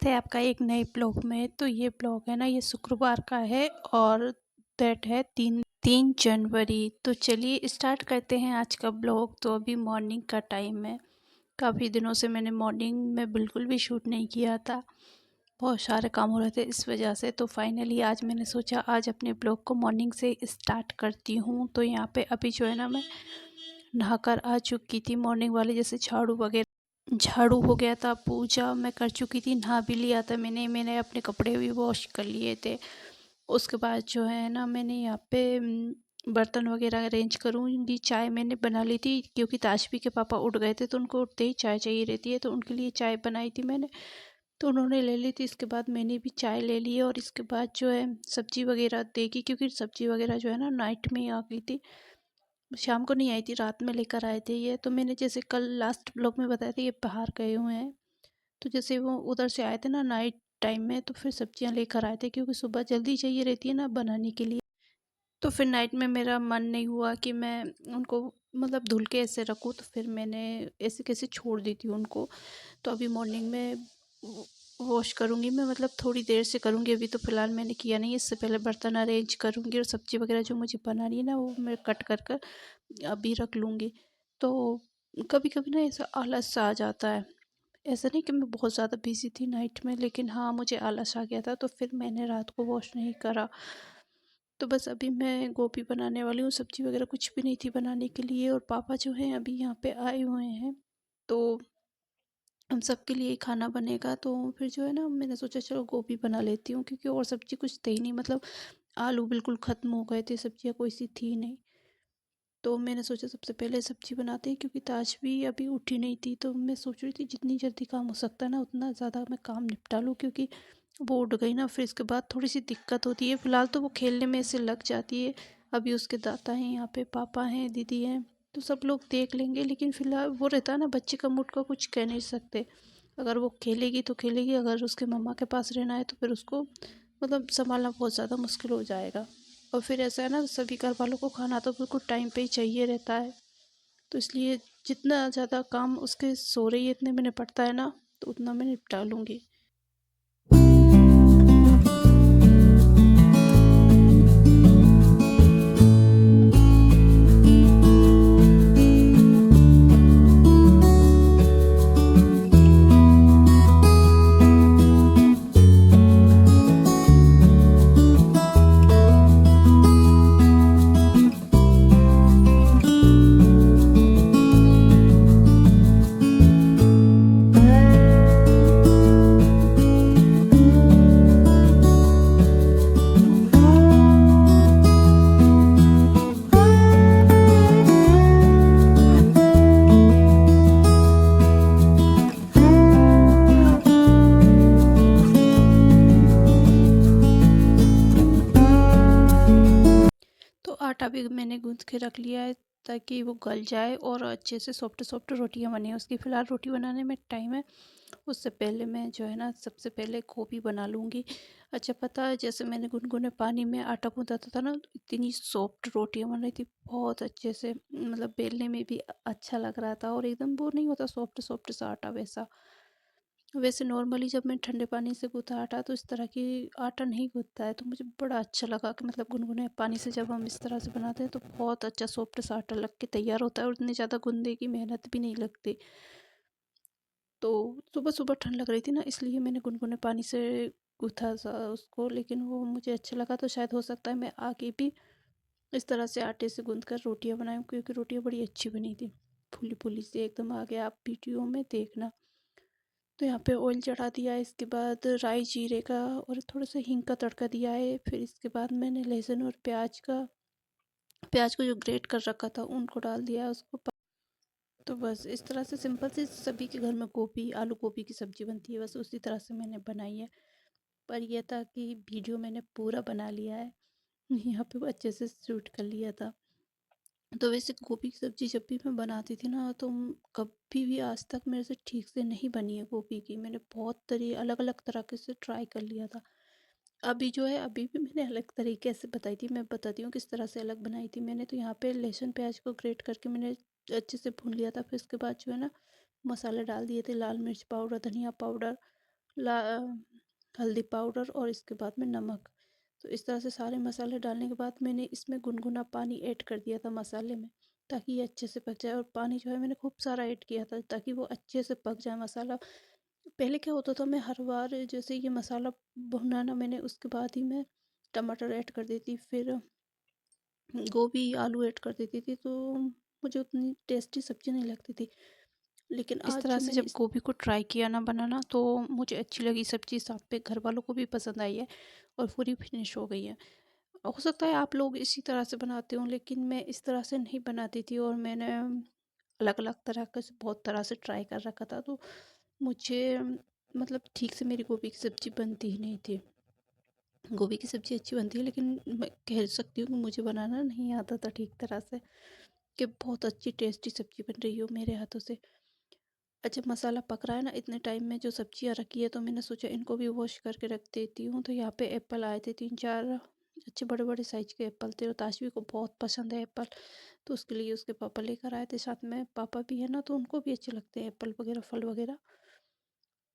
स्वागत है आपका एक नए ब्लॉग में। तो ये ब्लॉग है ना, ये शुक्रवार का है और डेट है 3 जनवरी। तो चलिए स्टार्ट करते हैं आज का ब्लॉग। तो अभी मॉर्निंग का टाइम है। काफ़ी दिनों से मैंने मॉर्निंग में बिल्कुल भी शूट नहीं किया था, बहुत सारे काम हो रहे थे इस वजह से। तो फाइनली आज मैंने सोचा आज अपने ब्लॉग को मॉर्निंग से स्टार्ट करती हूँ। तो यहाँ पे अभी जो है ना, मैं नहाकर आ चुकी थी। मॉर्निंग वाले जैसे झाड़ू हो गया था, पूजा मैं कर चुकी थी, नहा भी लिया था मैंने अपने कपड़े भी वॉश कर लिए थे। उसके बाद जो है ना, मैंने यहाँ पे बर्तन वगैरह अरेंज करूँगी। चाय मैंने बना ली थी क्योंकि ताशबी के पापा उठ गए थे, तो उनको उठते ही चाय चाहिए रहती है, तो उनके लिए चाय बनाई थी मैंने। तो उन्होंने ले ली थी, इसके बाद मैंने भी चाय ले ली है। और इसके बाद जो है सब्जी वगैरह देगी, क्योंकि सब्जी वगैरह जो है ना नाइट में ही आ गई थी, शाम को नहीं आई थी, रात में लेकर आए थे ये। तो मैंने जैसे कल लास्ट ब्लॉग में बताया था, ये बाहर गए हुए हैं। तो जैसे वो उधर से आए थे ना नाइट टाइम में, तो फिर सब्जियां लेकर आए थे, क्योंकि सुबह जल्दी चाहिए रहती है ना बनाने के लिए। तो फिर नाइट में मेरा मन नहीं हुआ कि मैं उनको मतलब धुल के ऐसे रखूँ, तो फिर मैंने ऐसे कैसे छोड़ दी थी उनको। तो अभी मॉर्निंग में वॉश करूँगी मैं, मतलब थोड़ी देर से करूँगी। अभी तो फ़िलहाल मैंने किया नहीं, इससे पहले बर्तन अरेंज करूँगी और सब्ज़ी वगैरह जो मुझे बनानी है ना, वो मैं कट कर कर अभी रख लूँगी। तो कभी कभी ना ऐसा आलस सा आ जाता है। ऐसा नहीं कि मैं बहुत ज़्यादा बिज़ी थी नाइट में, लेकिन हाँ मुझे आलस आ गया था, तो फिर मैंने रात को वॉश नहीं करा। तो बस अभी मैं गोभी बनाने वाली हूँ, सब्ज़ी वगैरह कुछ भी नहीं थी बनाने के लिए। और पापा जो हैं अभी यहाँ पे आए हुए हैं, तो हम सबके लिए ही खाना बनेगा। तो फिर जो है ना, मैंने सोचा चलो गोभी बना लेती हूँ, क्योंकि और सब्ज़ी कुछ थी नहीं, मतलब आलू बिल्कुल ख़त्म हो गए थे, सब्जियाँ कोई सी थी नहीं। तो मैंने सोचा सबसे पहले सब्ज़ी बनाते हैं, क्योंकि ताज भी अभी उठी नहीं थी। तो मैं सोच रही थी जितनी जल्दी काम हो सकता है ना, उतना ज़्यादा मैं काम निपटा लूँ, क्योंकि वो उठ गई ना, फिर इसके बाद थोड़ी सी दिक्कत होती है। फ़िलहाल तो वो खेलने में ऐसे लग जाती है। अभी उसके दादा हैं यहाँ पे, पापा हैं, दीदी हैं, तो सब लोग देख लेंगे। लेकिन फ़िलहाल वो रहता है ना, बच्चे का मूड का कुछ कह नहीं सकते। अगर वो खेलेगी तो खेलेगी, अगर उसके मम्मा के पास रहना है तो फिर उसको मतलब संभालना बहुत ज़्यादा मुश्किल हो जाएगा। और फिर ऐसा है ना, सभी घर वालों को खाना तो बिल्कुल टाइम पे ही चाहिए रहता है। तो इसलिए जितना ज़्यादा काम उसके सो रही है इतने में निपटता है ना, तो उतना मैं निपटा लूँगी। तो आटा भी मैंने गूँथ के रख लिया है, ताकि वो गल जाए और अच्छे से सॉफ्ट सॉफ्ट रोटियां बने। उसकी फ़िलहाल रोटी बनाने में टाइम है। उससे पहले मैं जो है ना, सबसे पहले गोभी बना लूँगी। अच्छा, पता है जैसे मैंने गुनगुने पानी में आटा गूँथा था ना, तो इतनी सॉफ्ट रोटियां बन रही थी, बहुत अच्छे से, मतलब बेलने में भी अच्छा लग रहा था। और एकदम वो नहीं होता सॉफ्ट सॉफ्ट सा आटा, वैसा। वैसे नॉर्मली जब मैं ठंडे पानी से गूँथा आटा, तो इस तरह की आटा नहीं गूँथता है। तो मुझे बड़ा अच्छा लगा कि मतलब गुनगुने पानी से जब हम इस तरह से बनाते हैं, तो बहुत अच्छा सॉफ्ट सा आटा लग के तैयार होता है, और इतनी ज़्यादा गूँथने की मेहनत भी नहीं लगती। तो सुबह सुबह ठंड लग रही थी ना, इसलिए मैंने गुनगुने पानी से गूँथा सा उसको, लेकिन वो मुझे अच्छा लगा। तो शायद हो सकता है मैं आगे भी इस तरह से आटे से गूँथ कर रोटियाँ बनाऊँ, क्योंकि रोटियाँ बड़ी अच्छी बनी थी, फूली फूली सी एकदम। आगे आप वीडियो में देखना। तो यहाँ पे ऑयल चढ़ा दिया है, इसके बाद राई जीरे का और थोड़ा सा हींग का तड़का दिया है। फिर इसके बाद मैंने लहसुन और प्याज को जो ग्रेट कर रखा था, उनको डाल दिया है उसको। तो बस इस तरह से सिंपल से सभी के घर में गोभी आलू गोभी की सब्ज़ी बनती है, बस उसी तरह से मैंने बनाई है। पर यह था कि वीडियो मैंने पूरा बना लिया है, यहाँ पे वो अच्छे से शूट कर लिया था। तो वैसे गोभी की सब्ज़ी जब भी मैं बनाती थी ना, तो कभी भी आज तक मेरे से ठीक से नहीं बनी है गोभी की। मैंने बहुत अलग अलग तरीके से ट्राई कर लिया था। अभी जो है, अभी भी मैंने अलग तरीके से बताई थी, मैं बताती हूँ किस तरह से अलग बनाई थी मैंने। तो यहाँ पे लहसुन प्याज को ग्रेट करके मैंने अच्छे से भून लिया था। फिर उसके बाद जो है ना, मसाले डाल दिए थे, लाल मिर्च पाउडर, धनिया पाउडर, ला हल्दी पाउडर और इसके बाद में नमक। तो इस तरह से सारे मसाले डालने के बाद मैंने इसमें गुनगुना पानी ऐड कर दिया था मसाले में, ताकि ये अच्छे से पक जाए। और पानी जो है मैंने खूब सारा ऐड किया था ताकि वो अच्छे से पक जाए मसाला। पहले क्या होता था, मैं हर बार जैसे ये मसाला भुना ना मैंने, उसके बाद ही मैं टमाटर ऐड कर देती, फिर गोभी आलू ऐड कर देती थी, तो मुझे उतनी टेस्टी सब्ज़ी नहीं लगती थी। लेकिन इस आज तरह जो से मैंने जब गोभी को ट्राई किया ना बनाना, तो मुझे अच्छी लगी सब्ज़ी, साथ पे घर वालों को भी पसंद आई है और पूरी फिनिश हो गई है। हो सकता है आप लोग इसी तरह से बनाते हो, लेकिन मैं इस तरह से नहीं बनाती थी और मैंने अलग अलग तरह का बहुत तरह से ट्राई कर रखा था, तो मुझे मतलब ठीक से मेरी गोभी की सब्ज़ी बनती ही नहीं थी। गोभी की सब्ज़ी अच्छी बनती है, लेकिन मैं कह सकती हूँ कि मुझे बनाना नहीं आता था ठीक तरह से, कि बहुत अच्छी टेस्टी सब्ज़ी बन रही हो मेरे हाथों से। अच्छा, मसाला पक रहा है ना, इतने टाइम में जो सब्जियां रखी है, तो मैंने सोचा इनको भी वॉश करके रख देती हूँ। तो यहाँ पे एप्पल आए थे 3-4 अच्छे बड़े बड़े साइज के एप्पल थे, और ताशवी को बहुत पसंद है एप्पल, तो उसके लिए उसके पापा लेकर आए थे। साथ में पापा भी है ना, तो उनको भी अच्छे लगते हैं एप्पल वगैरह, फल वगैरह।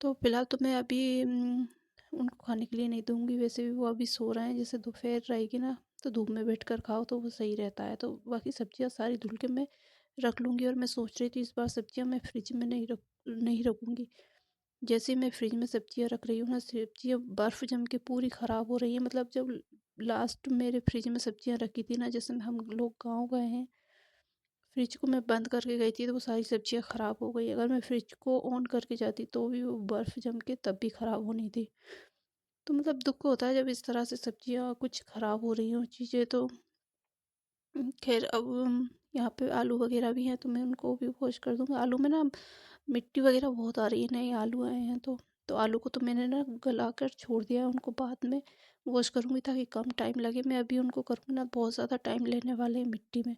तो फिलहाल तो मैं अभी उनको खाने के लिए नहीं दूंगी, वैसे भी वो अभी सो रहे हैं। जैसे दोपहर रहेगी ना, तो धूप में बैठ कर खाओ तो वो सही रहता है। तो बाकी सब्जियां सारी धुल के मैं रख लूँगी। और मैं सोच रही थी इस बार सब्जियां मैं फ्रिज में नहीं रखूँगी। जैसे ही मैं फ्रिज में सब्जियां रख रही हूँ ना, सब्जियां बर्फ़ जम के पूरी ख़राब हो रही है। मतलब जब लास्ट मेरे फ्रिज में सब्जियां रखी थी ना, जैसे हम लोग गाँव गए हैं, फ्रिज को मैं बंद करके गई थी, तो वो सारी सब्जियां ख़राब हो गई। अगर मैं फ्रिज को ऑन करके जाती तो भी वो बर्फ़ जम के तब भी ख़राब होनी थी। तो मतलब दुख होता है जब इस तरह से सब्जियां कुछ ख़राब हो रही हों चीज़ें। तो खैर अब यहाँ पे आलू वगैरह भी हैं, तो मैं उनको भी वॉश कर दूँगी। आलू में ना मिट्टी वगैरह बहुत आ रही है, नए आलू आए हैं, तो आलू को तो मैंने ना गला कर छोड़ दिया है। उनको बाद में वॉश करूँगी ताकि कम टाइम लगे। मैं अभी उनको करूँगी ना, बहुत ज़्यादा टाइम लेने वाले हैं मिट्टी में।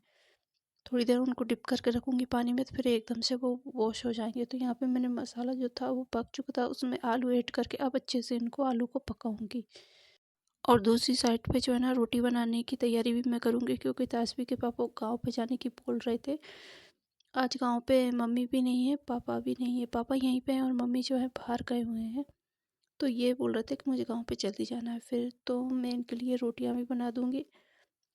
थोड़ी देर उनको डिप करके रखूँगी पानी में, तो फिर एकदम से वो वॉश हो जाएंगे। तो यहाँ पे मैंने मसाला जो था वो पक चुका था, उसमें आलू ऐड करके अब अच्छे से इनको आलू को पकाऊंगी। और दूसरी साइड पे जो है ना, रोटी बनाने की तैयारी भी मैं करूँगी, क्योंकि तासवी के पापा गांव पे जाने की बोल रहे थे। आज गांव पे मम्मी भी नहीं है, पापा भी नहीं है। पापा यहीं पे हैं और मम्मी जो है बाहर गए हुए हैं। तो ये बोल रहे थे कि मुझे गांव पे जल्दी जाना है। फिर तो मैं इनके लिए रोटियां भी बना दूंगी।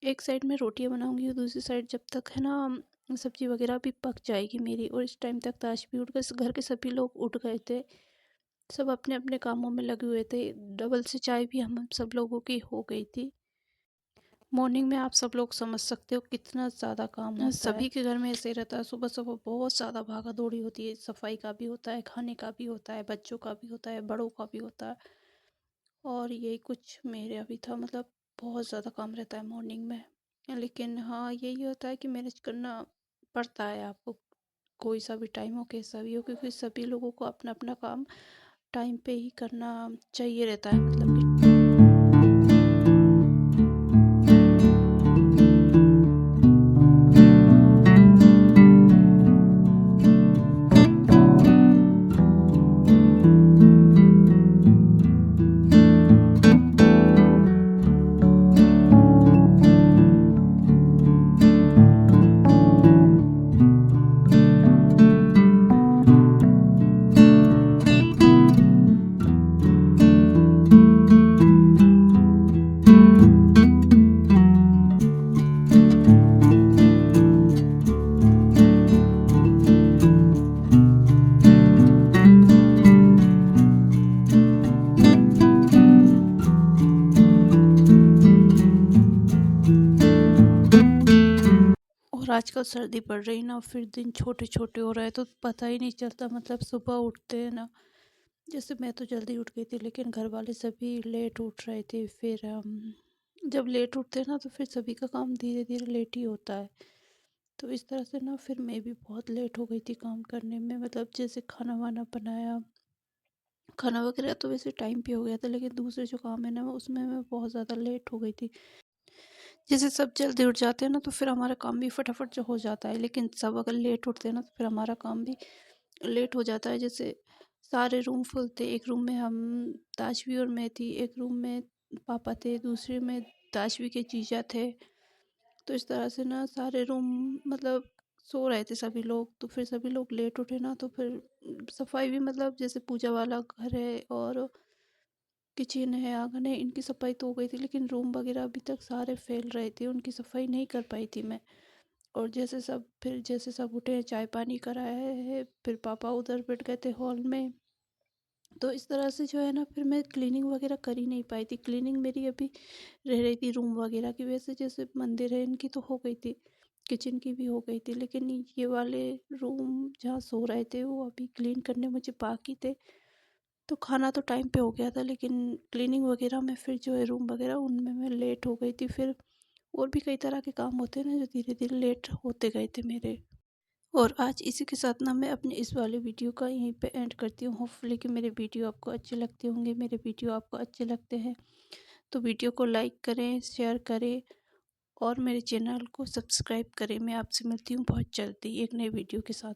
एक साइड में रोटियां बनाऊंगी और दूसरी साइड जब तक है ना सब्जी वगैरह भी पक जाएगी मेरी। और इस टाइम तक ताश भी उठ गए, घर के सभी लोग उठ गए थे। सब अपने अपने कामों में लगे हुए थे। डबल से चाय भी हम सब लोगों की हो गई थी। मॉर्निंग में आप सब लोग समझ सकते हो कितना ज़्यादा काम होता है। सभी के घर में ऐसे ही रहता है, सुबह सुबह बहुत ज़्यादा भागा दौड़ी होती है। सफाई का भी होता है, खाने का भी होता है, बच्चों का भी होता है, बड़ों का भी होता है। और यही कुछ मेरे अभी था, मतलब बहुत ज़्यादा काम रहता है मॉर्निंग में। लेकिन हाँ, यही होता है कि मैनेज करना पड़ता है आपको, कोई सा भी टाइम हो कैसा भी हो, क्योंकि सभी लोगों को अपना अपना काम टाइम पे ही करना चाहिए रहता है। मतलब कि और आजकल सर्दी पड़ रही ना, फिर दिन छोटे छोटे हो रहे हैं, तो पता ही नहीं चलता। मतलब सुबह उठते हैं ना, जैसे मैं तो जल्दी उठ गई थी, लेकिन घर वाले सभी लेट उठ रहे थे। फिर जब लेट उठते हैं ना, तो फिर सभी का काम धीरे धीरे लेट ही होता है। तो इस तरह से ना फिर मैं भी बहुत लेट हो गई थी काम करने में। मतलब जैसे खाना वाना बनाया, खाना वगैरह तो वैसे टाइम पे हो गया था, लेकिन दूसरे जो काम है ना, उसमें मैं बहुत ज़्यादा लेट हो गई थी। जैसे सब जल्दी उठ जाते हैं ना, तो फिर हमारा काम भी फटाफट जो हो जाता है। लेकिन सब अगर लेट उठते हैं ना, तो फिर हमारा काम भी लेट हो जाता है। जैसे सारे रूम फुल थे, एक रूम में हम ताशवी और मैं थी, एक रूम में पापा थे, दूसरे में ताशवी के जीजा थे। तो इस तरह से ना सारे रूम, मतलब सो रहे थे सभी लोग, तो फिर सभी लोग लेट उठे ना, तो फिर सफाई भी मतलब जैसे पूजा वाला घर है और किचन है, आंगन है, इनकी सफाई तो हो गई थी, लेकिन रूम वगैरह अभी तक सारे फैल रहे थे, उनकी सफाई नहीं कर पाई थी मैं। और जैसे सब उठे, चाय पानी कराया है, फिर पापा उधर बैठ गए थे हॉल में। तो इस तरह से जो है ना, फिर मैं क्लीनिंग वगैरह कर ही नहीं पाई थी। क्लीनिंग मेरी अभी रह रही थी रूम वगैरह की। वैसे जैसे मंदिर है इनकी तो हो गई थी, किचन की भी हो गई थी, लेकिन ये वाले रूम जहाँ सो रहे थे वो अभी क्लीन करने मुझे बाकी थे। तो खाना तो टाइम पे हो गया था, लेकिन क्लीनिंग वगैरह में फिर जो है रूम वगैरह उनमें मैं लेट हो गई थी। फिर और भी कई तरह के काम होते हैं ना, जो धीरे धीरे लेट होते गए थे मेरे। और आज इसी के साथ ना मैं अपने इस वाले वीडियो का यहीं पे एंड करती हूँ। होपफुली कि मेरे वीडियो आपको अच्छे लगते होंगे। मेरे वीडियो आपको अच्छे लगते हैं तो वीडियो को लाइक करें, शेयर करें और मेरे चैनल को सब्सक्राइब करें। मैं आपसे मिलती हूँ बहुत जल्दी एक नए वीडियो के साथ।